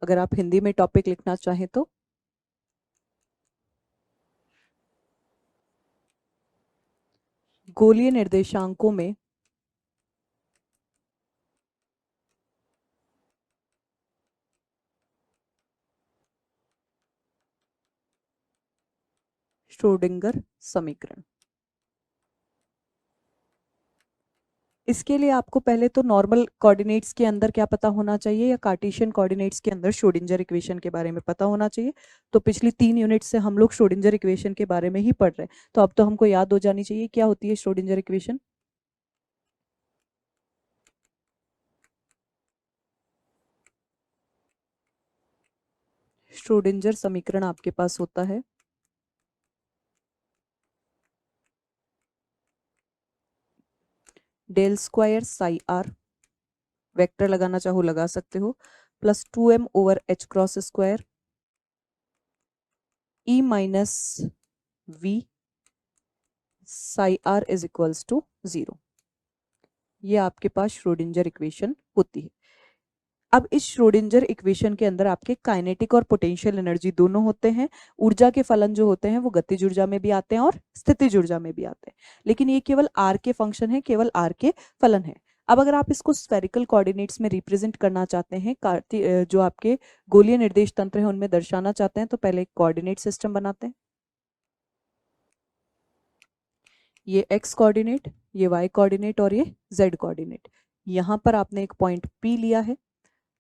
अगर आप हिंदी में टॉपिक लिखना चाहें तो। गोलीय निर्देशांकों में श्रोडिंगर समीकरण। इसके लिए आपको पहले तो नॉर्मल कोऑर्डिनेट्स के अंदर क्या पता होना चाहिए या कार्टेशियन कोऑर्डिनेट्स के अंदर श्रोडिंगर इक्वेशन के बारे में पता होना चाहिए। तो पिछली 3 यूनिट से हम लोग श्रोडिंगर इक्वेशन के बारे में ही पढ़ रहे हैं, तो अब तो हमको याद हो जानी चाहिए क्या होती है श्रोडिंगर इक्वेशन। श्रोडिंगर समीकरण आपके पास होता है del square psi r, vector लगाना चाहो लगा सकते हो, plus 2m over h cross square e minus v psi r is equals to 0। ये आपके पास श्रोडिंगर इक्वेशन होती है। अब इस श्रोडिंगर इक्वेशन के अंदर आपके काइनेटिक और पोटेंशियल एनर्जी दोनों होते हैं। ऊर्जा के फलन जो होते हैं वो गतिज ऊर्जा में भी आते हैं और स्थितिज ऊर्जा में भी आते हैं, लेकिन ये केवल आर के फंक्शन है, केवल आर के फलन है। अब अगर आप इसको स्फेरिकल कोऑर्डिनेट्स में रिप्रेजेंट करना चाहते हैं, जो आपके गोलीय निर्देश तंत्र है उनमें दर्शाना चाहते हैं, तो पहले एक कोऑर्डिनेट सिस्टम बनाते हैं। ये x कोऑर्डिनेट, ये y कोऑर्डिनेट और ये z कोऑर्डिनेट। यहाँ पर आपने एक पॉइंट P लिया है,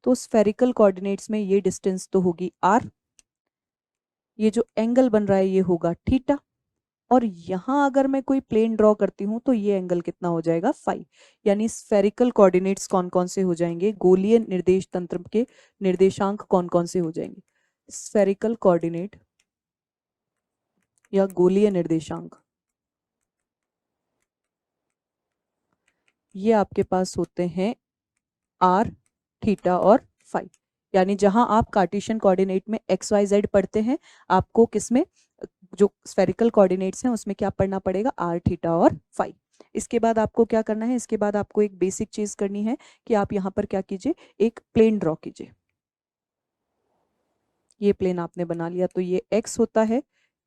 तो स्फेरिकल कोऑर्डिनेट्स में ये डिस्टेंस तो होगी r, ये जो एंगल बन रहा है ये होगा थीटा, और यहाँ अगर मैं कोई प्लेन ड्रॉ करती हूँ तो ये एंगल कितना हो जाएगा फाई। यानी स्फेरिकल कोऑर्डिनेट्स कौन कौन से हो जाएंगे, गोलीय निर्देश तंत्र के निर्देशांक कौन कौन से हो जाएंगे। स्फेरिकल कोऑर्डिनेट या गोलीय निर्देशांक ये आपके पास होते हैं आर, थीटा और फाई। यानी जहां आप कार्टेशियन कोऑर्डिनेट में एक्स वाई जेड पढ़ते हैं, आपको किसमें जो स्फेरिकल कोऑर्डिनेट्स हैं उसमें क्या पढ़ना पड़ेगा, आर, थीटा और फाई। इसके बाद आपको क्या करना है, इसके बाद आपको एक बेसिक चीज करनी है कि आप यहाँ पर क्या कीजिए, एक प्लेन ड्रॉ कीजिए। ये प्लेन आपने बना लिया, तो ये एक्स होता है,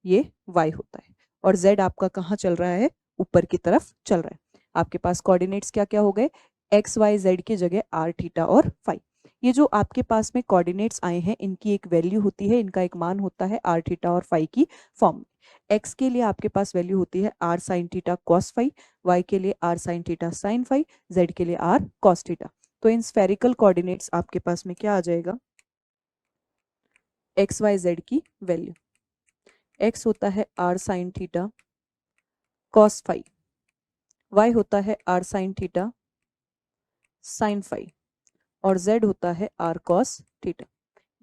ये वाई होता है, और जेड आपका कहाँ चल रहा है, ऊपर की तरफ चल रहा है। आपके पास कोऑर्डिनेट्स क्या क्या हो गए, एक्स वाई जेड की जगह आर, थीटा और फाई। ये जो आपके पास में कोऑर्डिनेट्स आए हैं इनकी एक वैल्यू होती है, इनका एक मान होता है आर, थीटा और फाई की फॉर्म में। एक्स के लिए आपके पास वैल्यू होती है r sine theta cos phi, y के लिए r sine theta sine phi, z के लिए आर कॉस थीटा। तो इन स्फेरिकल कोऑर्डिनेट्स आपके पास में क्या आ जाएगा, एक्स वाई जेड की वैल्यू। एक्स होता है r sine theta cos phi, y होता है r sine theta sine phi, और z होता है आर कॉस थीटा।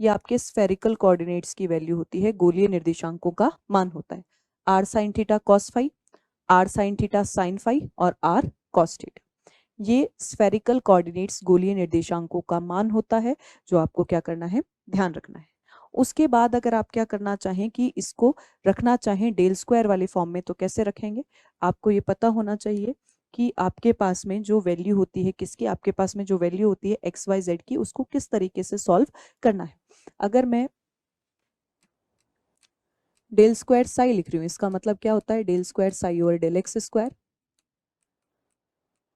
ये आपके स्फेरिकल कोऑर्डिनेट्स की वैल्यू होती है, गोलीय निर्देशांकों का मान होता है r sine theta cos phi, r sine theta sine phi और आर कॉस थीटा। ये स्फेरिकल कोऑर्डिनेट्स गोलीय निर्देशांकों का मान होता है, जो आपको क्या करना है, ध्यान रखना है। उसके बाद अगर आप क्या करना चाहें कि इसको रखना चाहें डेल स्क्वायर वाले फॉर्म में, तो कैसे रखेंगे, आपको ये पता होना चाहिए कि आपके पास में जो वैल्यू होती है किसकी, आपके पास में जो वैल्यू होती है एक्स वाई जेड की, उसको किस तरीके से सॉल्व करना है। अगर मैं डेल स्क्वायर साई लिख रही हूँ, इसका मतलब क्या होता है, del square psi over del x square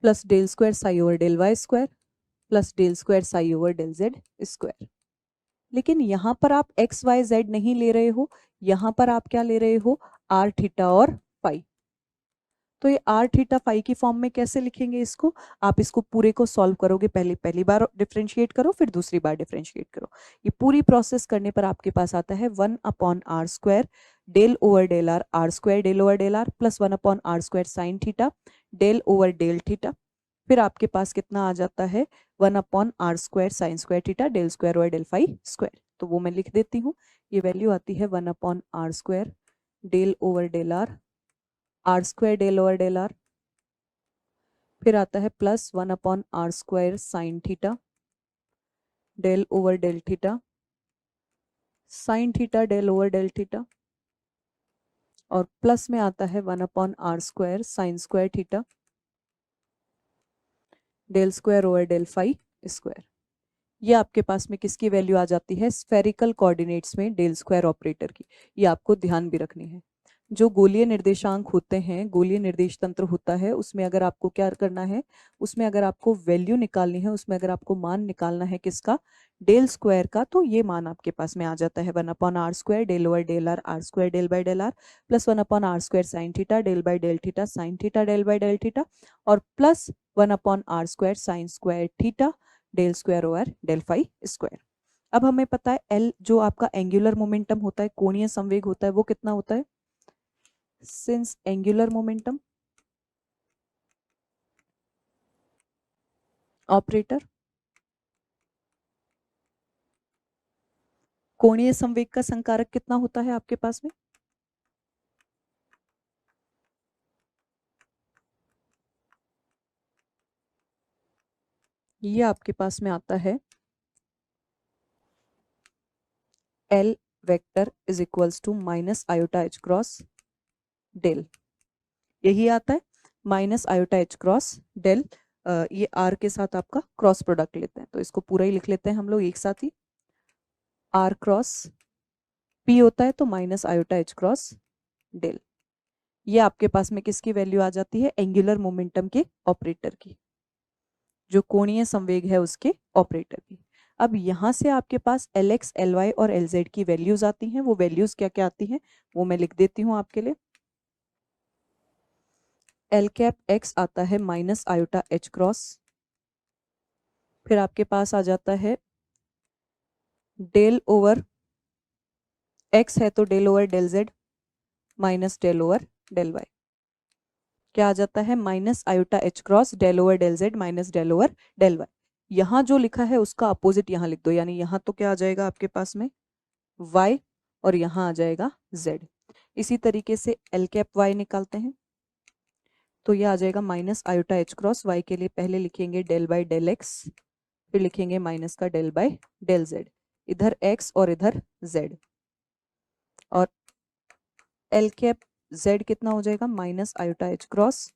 plus del square psi over del y square plus del square psi over del z square. लेकिन यहाँ पर आप एक्स वाई जेड नहीं ले रहे हो, यहाँ पर आप क्या ले रहे हो, आर थीटा और फाई। तो ये आर थीटा फाई की फॉर्म में कैसे लिखेंगे इसको, आप इसको पूरे को सॉल्व करोगे, पहली बार डिफरेंशिएट करो, फिर दूसरी बार डिफरेंशिएट करो। ये पूरी प्रोसेस करने पर आपके पास आता है 1/r² del over del r, r square del over del r plus 1/r² sine theta del over del theta. फिर आपके पास कितना आ जाता है, 1/r² sine square theta del square over del phi square. तो वो मैं लिख देती हूँ, ये वैल्यू आती है 1/r² del over del r, r square del over del r, फिर आता है plus 1/r² sine theta del over del theta sine theta del over del theta, और प्लस में आता है 1/r² sine square theta del square over del phi square. ये आपके पास में किसकी वैल्यू आ जाती है, स्फेरिकल कोऑर्डिनेट्स में डेल स्क्वायर ऑपरेटर की। ये आपको ध्यान भी रखनी है। जो गोलीय निर्देशांक होते हैं, गोलीय निर्देश तंत्र होता है, उसमें अगर आपको क्या करना है, उसमें अगर आपको वैल्यू निकालनी है, उसमें अगर आपको मान निकालना है किसका, डेल स्क्वायर का, तो ये मान आपके पास में आ जाता है 1/r² del over del r r square del by del r plus 1/r² sine theta del by del theta sine theta del by del theta और plus 1/r² sine square theta del square over del phi square. अब हमें पता है L जो आपका angular momentum होता है, कोणीय संवेग होता है, वो कितना होता है, सिंस एंगुलर मोमेंटम ऑपरेटर कोणीय संवेग का संकारक कितना होता है आपके पास में, ये आपके पास में आता है L vector is equals to minus iota h cross del, यही आता है minus iota h cross del. ये R के साथ आपका क्रॉस प्रोडक्ट लेते हैं, तो इसको पूरा ही लिख लेते हैं हम लोग एक साथ ही, R क्रॉस P होता है तो minus iota h cross del. ये आपके पास में किसकी वैल्यू आ जाती है, एंगुलर मोमेंटम के ऑपरेटर की, जो कोणीय संवेग है उसके ऑपरेटर की। अब यहाँ से आपके पास Lx, Ly और Lz की वैल्यूज आती हैं। वो वैल्यूज क्या क्या आती हैं वो मैं लिख देती हूँ आपके लिए। L कैप x आता है माइनस आयोटा एच क्रॉस, फिर आपके पास आ जाता है डेल ओवर x है तो del over del z minus del over del y, क्या आ जाता है minus iota h cross del over del z minus del over del y। यहाँ जो लिखा है उसका अपोजिट यहाँ लिख दो, यानी यहाँ तो क्या आ जाएगा आपके पास में y और यहाँ आ जाएगा z। इसी तरीके से एल कैप y निकालते हैं तो यह आ जाएगा minus iota h cross y के लिए पहले लिखेंगे डेल बाई डेल x, फिर लिखेंगे माइनस का डेल बाई डेल z, इधर x और इधर z, और एल कैप z कितना हो जाएगा minus iota h cross,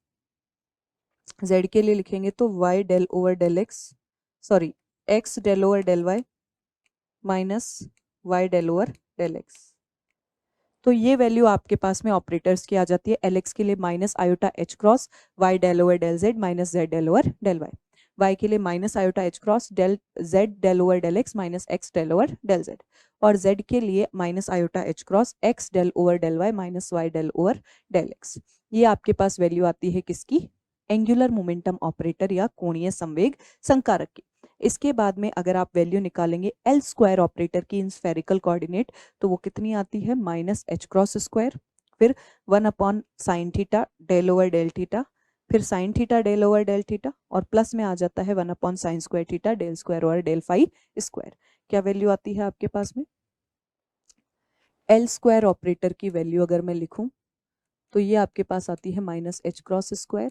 z के लिए लिखेंगे तो y del over del x, sorry x del over del y minus y del over del x। तो ये वैल्यू आपके पास में ऑपरेटर्स की आ जाती है। Lx के लिए minus iota h cross y del over del z minus z del over del y, y के लिए minus iota h cross del z del over del x minus x del over del z, और z के लिए minus iota h cross x del over del y minus y del over del x। ये आपके पास value आती है किसकी, angular momentum operator या कोणीय संवेग संकारक की। इसके बाद में अगर आप वैल्यू निकालेंगे एल स्क्वायर ऑपरेटर की इन स्फेरिकल कोऑर्डिनेट, तो वो कितनी आती है माइनस एच क्रॉस स्क्वायर, फिर 1 sine theta del over del theta, फिर sine theta del over del theta, और प्लस में आ जाता है 1 sine square theta del square over del phi square. क्या वैल्यू आती है आपके पास में, एल स्क्वायर ऑपरेटर की वैल्यू अगर मैं लिखूं तो ये आपके पास आती है minus h cross square,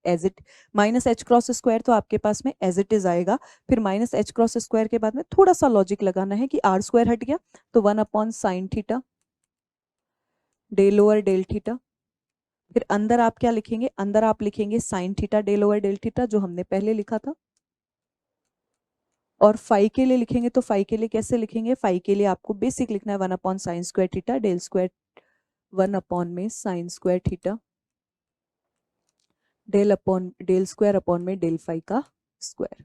as it minus h cross square तो आपके पास में एज इट इज आएगा। फिर माइनस एच क्रॉस स्क्वायर के बाद में थोड़ा सा लॉजिक लगाना है कि आर स्क्वायर हट गया तो 1 sine theta del over del theta, फिर अंदर आप क्या लिखेंगे, अंदर आप लिखेंगे sine theta del over del theta जो हमने पहले लिखा था, और फाई के लिए लिखेंगे तो फाई के लिए कैसे लिखेंगे, फाई के लिए आपको बेसिक लिखना है 1 sine square theta del square 1 में sine square theta del square upon में डेल फाई का स्क्वायर।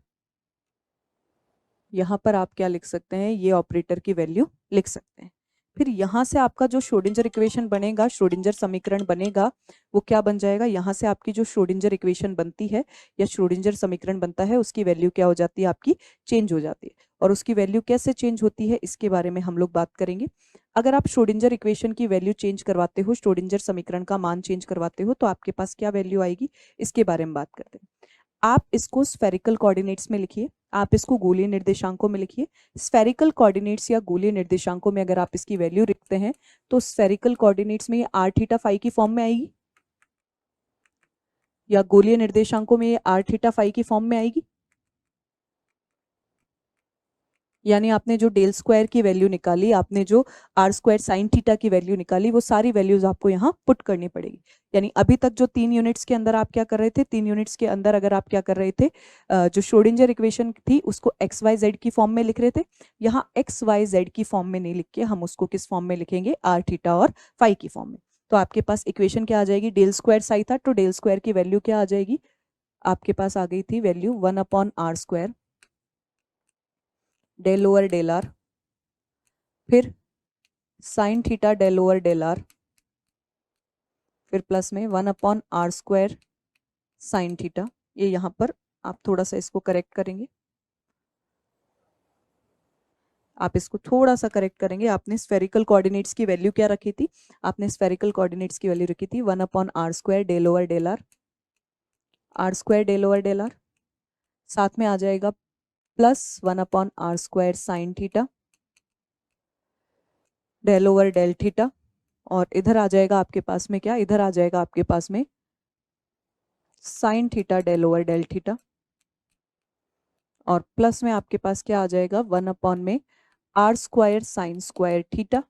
यहाँ पर आप क्या लिख सकते हैं, ये ऑपरेटर की वैल्यू लिख सकते हैं। फिर यहाँ से आपका जो श्रोडिंजर इक्वेशन बनेगा, श्रोडिंजर समीकरण बनेगा, वो क्या बन जाएगा, यहाँ से आपकी जो श्रोडिंजर इक्वेशन बनती है या श्रोडिंजर समीकरण बनता है उसकी वैल्यू क्या हो जाती है, आपकी चेंज हो जाती है। और उसकी वैल्यू कैसे चेंज होती है इसके बारे में हम लोग बात करेंगे। अगर आप श्रोडिंजर इक्वेशन की वैल्यू चेंज करवाते हो, श्रोडिंजर समीकरण का मान चेंज करवाते हो, तो आपके पास क्या वैल्यू आएगी, इसके बारे में बात करते हैं। आप इसको स्फेरिकल कोऑर्डिनेट्स में लिखिए, आप इसको गोलीय निर्देशांकों में लिखिए। स्फेरिकल कोऑर्डिनेट्स या गोलीय निर्देशांकों में अगर आप इसकी वैल्यू लिखते हैं तो स्फेरिकल कोऑर्डिनेट्स में ये आर थीटा फाई की फॉर्म में आएगी, या गोलीय निर्देशांकों में ये आर थीटा फाई की फॉर्म में आएगी। यानी आपने जो डेल स्क्वायर की वैल्यू निकाली, आपने जो आर स्क्वायर साइन थीटा की वैल्यू निकाली, वो सारी वैल्यूज आपको यहाँ पुट करनी पड़ेगी। यानी अभी तक जो 3 यूनिट्स के अंदर आप क्या कर रहे थे, 3 यूनिट्स के अंदर अगर आप क्या कर रहे थे, जो श्रोडिंजर इक्वेशन थी उसको एक्स वाई जेड की फॉर्म में लिख रहे थे। यहाँ एक्स वाई जेड की फॉर्म में नहीं लिख के हम उसको किस फॉर्म में लिखेंगे, आर थीटा और फाई की फॉर्म में। तो आपके पास इक्वेशन क्या आ जाएगी, डेल स्क्वायर साई था तो डेल स्क्वायर की वैल्यू क्या आ जाएगी, आपके पास आ गई थी value 1/r², del over del r, फिर sine theta del over del r, फिर प्लस में 1/r² साइन थीटा। ये यहाँ पर आप थोड़ा सा इसको करेक्ट करेंगे, आप इसको थोड़ा सा करेक्ट करेंगे। आपने स्फेरिकल कोऑर्डिनेट्स की वैल्यू क्या रखी थी, आपने स्फेरिकल कोऑर्डिनेट्स की वैल्यू रखी थी 1/r² del over del r, r² del over del r, साथ में आ जाएगा plus 1/r² sine theta del over del theta, और इधर आ जाएगा आपके पास में क्या, इधर आ जाएगा आपके पास में sine theta del over del theta, और प्लस में आपके पास क्या आ जाएगा 1/r² sine square theta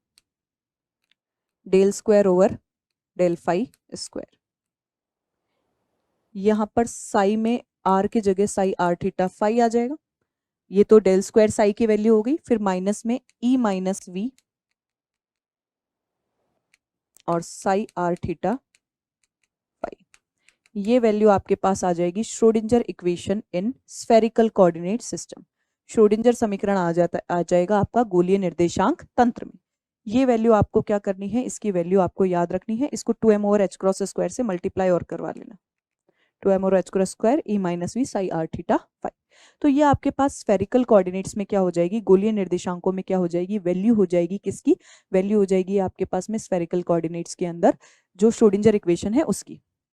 del square over del phi square. यहाँ पर साई में आर की जगह साई आर थीटा फाई आ जाएगा। ये तो डेल स्क्वायर साई की वैल्यू हो गई, फिर माइनस में ई माइनस वी और साई आर थीटा फाई। ये वैल्यू आपके पास आ जाएगी Schrödinger equation in spherical coordinate system. Schrödinger समीकरण आ जाएगा आपका गोलीय निर्देशांक तंत्र में। ये वैल्यू आपको क्या करनी है, इसकी वैल्यू आपको याद रखनी है। इसको 2m/h² से मल्टीप्लाई और करवा लेना, 2m/h² e minus v psi r theta phi. तो ये आपके पास स्फेरिकल कोऑर्डिनेट्स में क्या हो जाएगी, गोलीय निर्देशांकों में क्या हो जाएगी, वैल्यू हो जाएगी किसकी, वैल्यू हो जाएगी आपके पास में स्फेरिकल कोऑर्डिनेट्स के अंदर जो श्रोडिंजर इक्वेशन है उसकी।